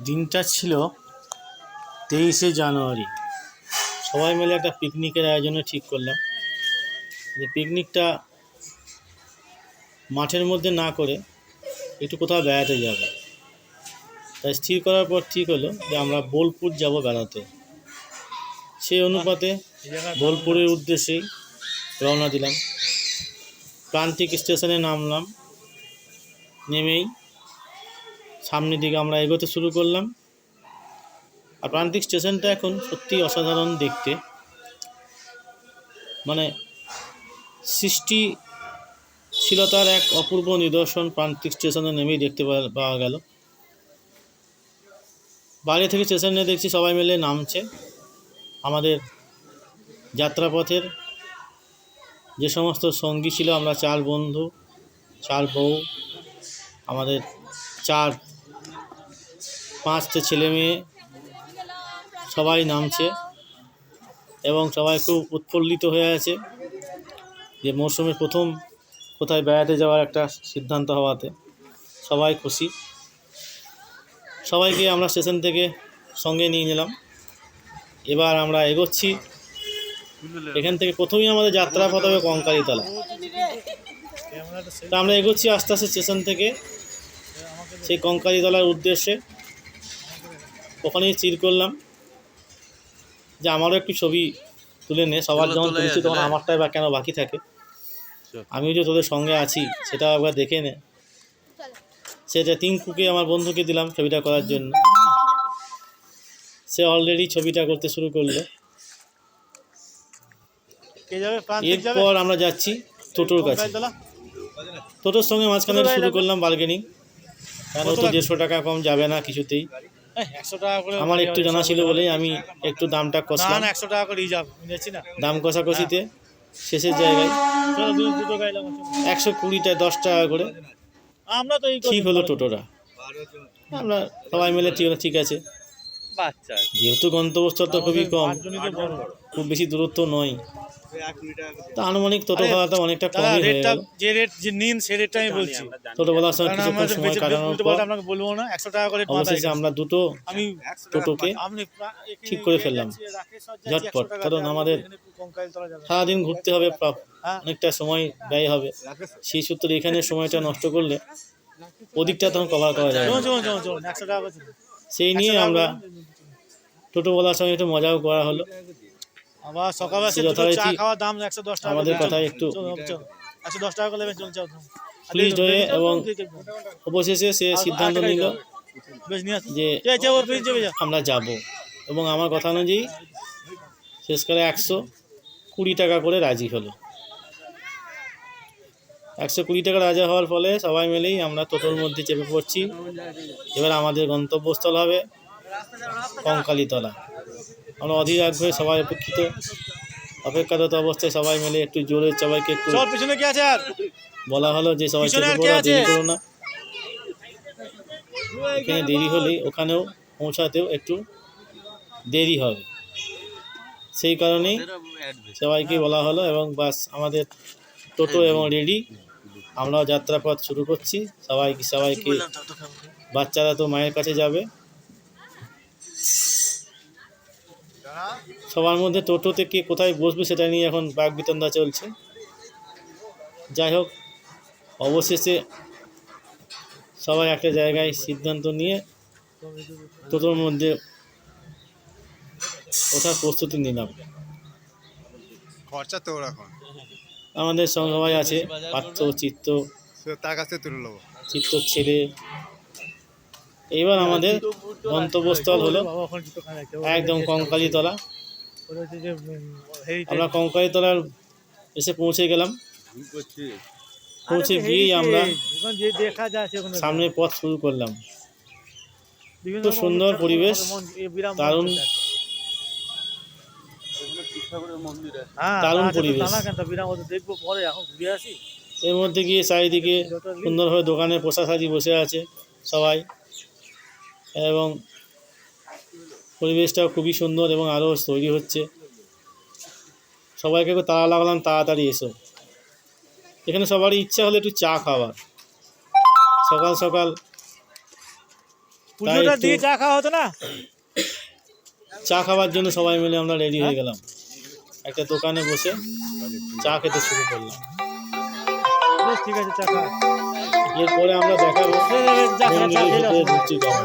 দিনটা ছিল 23শে জানুয়ারি। সবাই মিলে একটা পিকনিকের আয়োজনে ঠিক করলাম যে পিকনিকটা মাঠের মধ্যে না করে একটু কোথাও বেড়াতে যাব। তাই স্থির করার পর ঠিক হলো যে আমরা বোলপুর যাব বেড়াতে। সেই অনুপাতে বোলপুরের উদ্দেশ্যেই রওনা দিলাম। প্রান্তিক স্টেশনে নামলাম। নেমেই সামনের দিকে আমরা এগোতে শুরু করলাম। আর প্রান্তিক স্টেশনটা এখন সত্যিই অসাধারণ দেখতে, মানে সৃষ্টিশীলতার এক অপূর্ব নিদর্শন প্রান্তিক স্টেশনে নেমেই দেখতে পাওয়া গেল। বাইরে থেকে স্টেশনে দেখছি সবাই মিলে নামছে। আমাদের যাত্রাপথের যে সমস্ত সঙ্গী ছিল, আমরা 4 বন্ধু, 4 বউ, আমাদের 4-5টে ছেলে মেয়ে, সবাই নামছে এবং সবাই খুব উৎফুল্লিত হয়ে আছে যে মৌসুমের প্রথম কোথায় বেড়াতে যাওয়ার একটা সিদ্ধান্ত হওয়াতে সবাই খুশি। সবাইকে আমরা স্টেশন থেকে সঙ্গে নিয়ে নিলাম। এবার আমরা এগোচ্ছি। এখান থেকে প্রথমেই আমাদের যাত্রাপথ হবে কঙ্কালীতলা। তা আমরা এগোচ্ছি আস্তে আস্তে স্টেশন থেকে সেই কঙ্কালীতলার উদ্দেশ্যে। ওখানেই স্থির করলাম যে আমারও একটু ছবি তুলে নে। সবার যখন তুলছি তখন আমারটাই বা কেন বাকি থাকে, আমিও যে তোদের সঙ্গে আছি সেটা একবার দেখে নে। সেটা টিঙ্কুকে, আমার বন্ধুকে দিলাম ছবিটা করার জন্য। সে অলরেডি ছবিটা করতে শুরু করলো। এরপর আমরা যাচ্ছি টোটোর কাছে। টোটোর সঙ্গে মাঝখানে শুরু করলাম বার্গেনিং, কেন তো 150 টাকা কম যাবে না কিছুতেই। 100 টাকা করে আমার একটু জানা ছিল বলেই আমি একটু দামটা কষলাম। 100 টাকা করে দাম কষাকষিতে শেষের জায়গায় 120টায় 10 টাকা করে আমরা তো ঠিক হলো টোটোটা। আমরা সবাই মিলে ঠিক আছে, যেহেতু গন্তব্যস্থল তো খুবই কম, খুব বেশি দূরত্ব নয়, তা আনুমানিক টোটো ভাড়াটা অনেকটা কমই হয়ে গেল। যে রেট যে নিন সেই রেটটা আমি বলছি। টোটোওয়ালার সঙ্গে কিছুক্ষণ সময় কাটানোর পর আপনাকে বলবো না, 100 টাকা করে অবশেষে আমরা দুটো টোটোকে ঠিক করে ফেললাম ঝটপট। কারণ আমাদের সারাদিন ঘুরতে হবে, অনেকটা সময় ব্যয় হবে। সেই সূত্রে এখানে সময়টা নষ্ট করলে ওদিকটা তখন কভার করা যায় না। সেই নিয়ে আমরা টোটোওয়ালার সঙ্গে একটু মজাও করা হলো। আবার সকালবেলা চা খাওয়ার দাম 110 টাকা। আমাদের কথা একটু 110 টাকা করে নেবেন, চল প্লিজ হয়ে, এবং অবশেষে সে সিদ্ধান্ত নিল যে আমরা যাব, এবং আমার কথা অনুযায়ী শেষকালে 120 টাকা করে রাজি হলো। 120 টাকা রাজি হওয়ার ফলে সবাই মিলেই আমরা টোটোর মধ্যে চেপে পড়ছি। এবার আমাদের গন্তব্যস্থল হবে কঙ্কালীতলা। আমরা অধীর আগ্রহে সবাই অপেক্ষারত অবস্থায় সবাই মিলে একটু জোরে সবাইকে একটু বলা হলো যে সবাই চেপে পড়ো, দেরি করো না। এখানে দেরি হলেই ওখানেও পৌঁছাতেও একটু দেরি হবে, সেই কারণেই সবাইকে বলা হলো। এবং বাস আমাদের টোটো এবং রেডি, আমরাও যাত্রাপথ শুরু করছি। সবাইকে বাচ্চারা তো মায়ের কাছে যাবে। সবার মধ্যে টোটোতে কে কোথায় বসবে সেটা নিয়ে এখন বাকবিতণ্ডা চলছে। যাই হোক, অবশেষে সবাই একটা জায়গায় সিদ্ধান্ত নিয়ে টোটোর মধ্যে ওঠার প্রস্তুতি নিলাম। খরচা তো এখন আমাদের সঙ্গে সবাই আছে, পার্থ, চিত্ত, চিত্তর ছেলে। এইবার আমাদের গন্তব্যস্থল হলো একদম কঙ্কালীতলা। আমরা কঙ্কালীতলার এসে পৌঁছে গেলাম। পৌঁছে গিয়েই আমরা সামনের পথ শুরু করলাম। খুব সুন্দর পরিবেশ, দারুণ পরিবেশ। এর মধ্যে গিয়ে চারিদিকে সুন্দরভাবে দোকানে পোশাক বসে আছে সবাই, এবং পরিবেশটাও খুবই সুন্দর এবং আরও তৈরি হচ্ছে। সবাইকে তাড়া লাগালাম, তাড়াতাড়ি এসো। এখানে সবারই ইচ্ছা হলো একটু চা খাওয়ার। সকাল সকাল পুজোটা দিয়ে চা খাওয়া হতো না? চা খাওয়ার জন্য সবাই মিলে আমরা রেডি হয়ে গেলাম, একটা দোকানে বসে চা খেতে শুরু করলাম। বেশ ঠিক আছে, চা খাওয়া। এরপরে আমরা দেখাবো মন্দিরের ভিতরে ঢুকছি কেমন।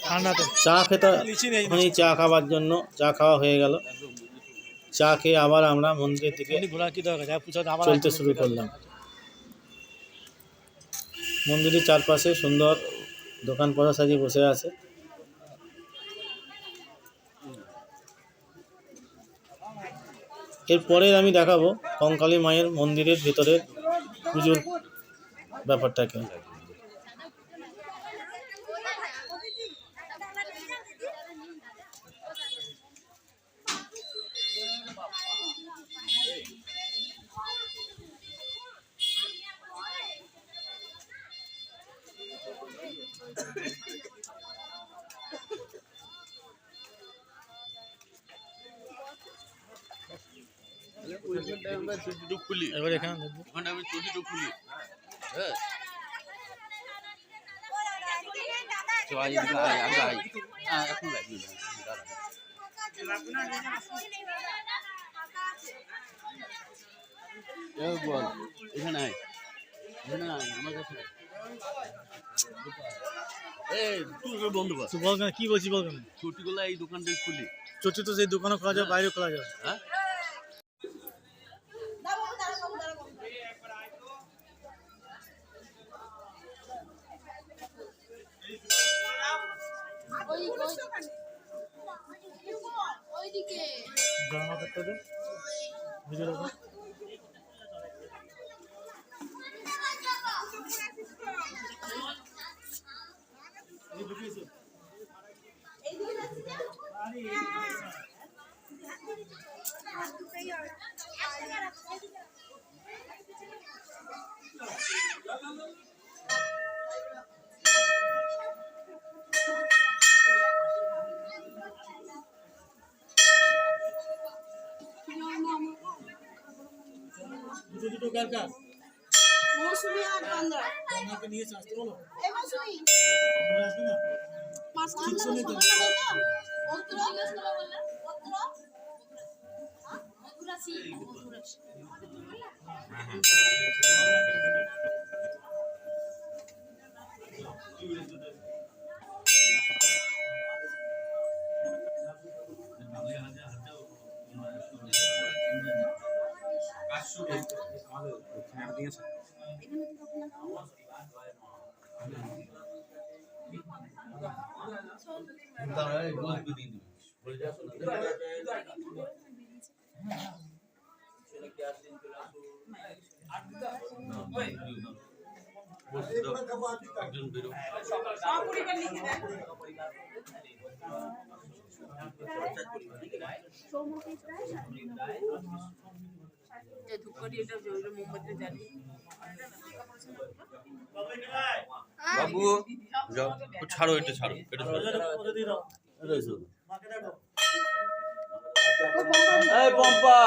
ঠান্ডাতে চা খেতে মানে চা খাওয়ার জন্য চা খাওয়া হয়ে গেল। চা খেয়ে আবার আমরা মন্দিরের দিকে ঘোরা কি দরকার, যা পুজো আবার চলতে শুরু করলাম। মন্দিরের চারপাশে সুন্দর দোকান পাশা সাজিয়ে বসে আছে। এরপরে আমি দেখাবো কঙ্কালী মায়ের মন্দিরের ভেতরের পুজোর ব্যাপারটাকে। এবার এখানে দেখবো। হ্যাঁ বল এখানে আয়, এখানে আয় আমার কাছে। তুই বন্ধু তুই বল কেন, কি বলছি বল কেন? ছুটিগুলো এই দোকানটা খুলি। চটি তো সেই দোকানে খোলা যাবে, বাইরে খোলা যাবে। হ্যাঁ জামা কাপড় দে, ভিতরে রাখো। দুটো কার কার? মৌসুমী আর গন্ধরা। আমাকে নিয়ে আসতে বলো। এই মৌসুমী তোমরা আসবে না? মাছ ঠিক শুনে তো। মন্ত্র মন্ত্র মধুরাসি মধুরাসি বাবু যাও, ছাড়ো এটা, ছাড়ো এটা, এই পম্পা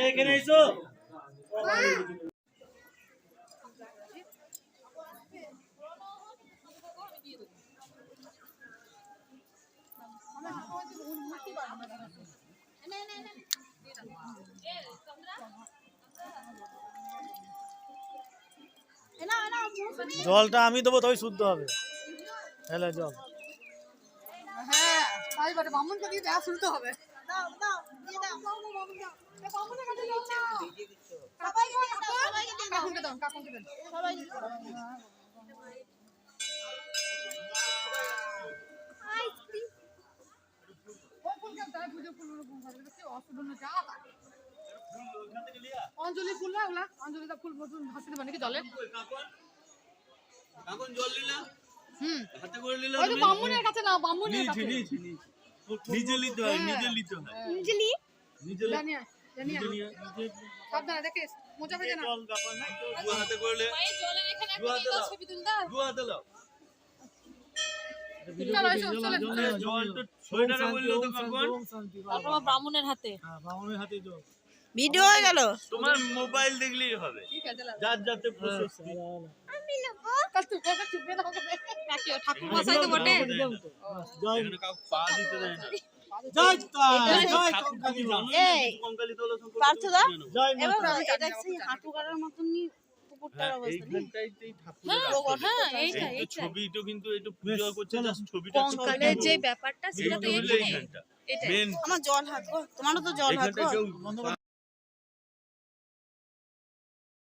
এখানে এসো। জলটা আমি দেবো, তবে শুদ্ধ হবে। হ্যালো জল। হ্যাঁ তাই বটে, বামুনকে দিয়ে দেওয়া শুনতে হবে। দাও দাও দিয়ে দাও বামুন দাও। এই বামুনের কাছে দাও না, সবাইকে দাও, সবাইকে দিয়ে দাও, কাকুকে দাও, কাকুকে দাও, সবাইকে দাও। অঞ্জলি ফুল না ওগুলা, অঞ্জলিটা ফুল ভাসিয়ে দেবা নাকি জলে? এখন জল নিলা, হাতে করে নিলা, ওই তো বামুনের কাছে না, বামুনের কাছে নিজে নিতে হয়, নিজে নিতে হয়, অঞ্জলি নিজে জানিয়া জানিয়া সাবধানে দেখিস মোজা ভেজে না। জল ব্যাপার নাই। দু হাতে করলে, জলের এখানে দু হাতে দাও, ছবি তুলদা। দু হাতে দাও। চলো এসো চলো। জল তো সোয়েটারে বললো তো কাকুন, তোমার ব্রাহ্মণের হাতে, হ্যাঁ বামনের হাতে জল। ভিডিও হয়ে গেল। তোমার মোবাইল দেখলেই হবে, ঠিক আছে যার যাতে প্রশস্তি। আমি নেবো। কাটু কাটু বের হবে। কি ঠাকুর মশাই তো বটে। জয় এখানে কাউ পা দিতে দেয় না। জয় জয় জয় ঠাকুর কঙ্কালী মা। জানো না, এই, কিছু কঙ্কালী তোলা সম্পর্কে পার্থদা? জানো? জয় মা এবার তারা। এটা সেই হাঁটু কাটার মতনই পুকুরটার হ্যাঁ, অবস্থা নেই? এইখানটাইতেই ঠাকুরের হ্যাঁ আসল। হ্যাঁ এই এইটা তো এইটা ছবিটা কিন্তু একটু পুজো বেশ, করছে, চলো। just ছবিটা একটু কঙ্কালের দেখো। যে ব্যাপারটা সেটা তো এইটা হলো এখানে এইখানটা। এটাই Main আমার জল হাত গো, তোমারও তো জল হাত এইখানটা গো। কেউ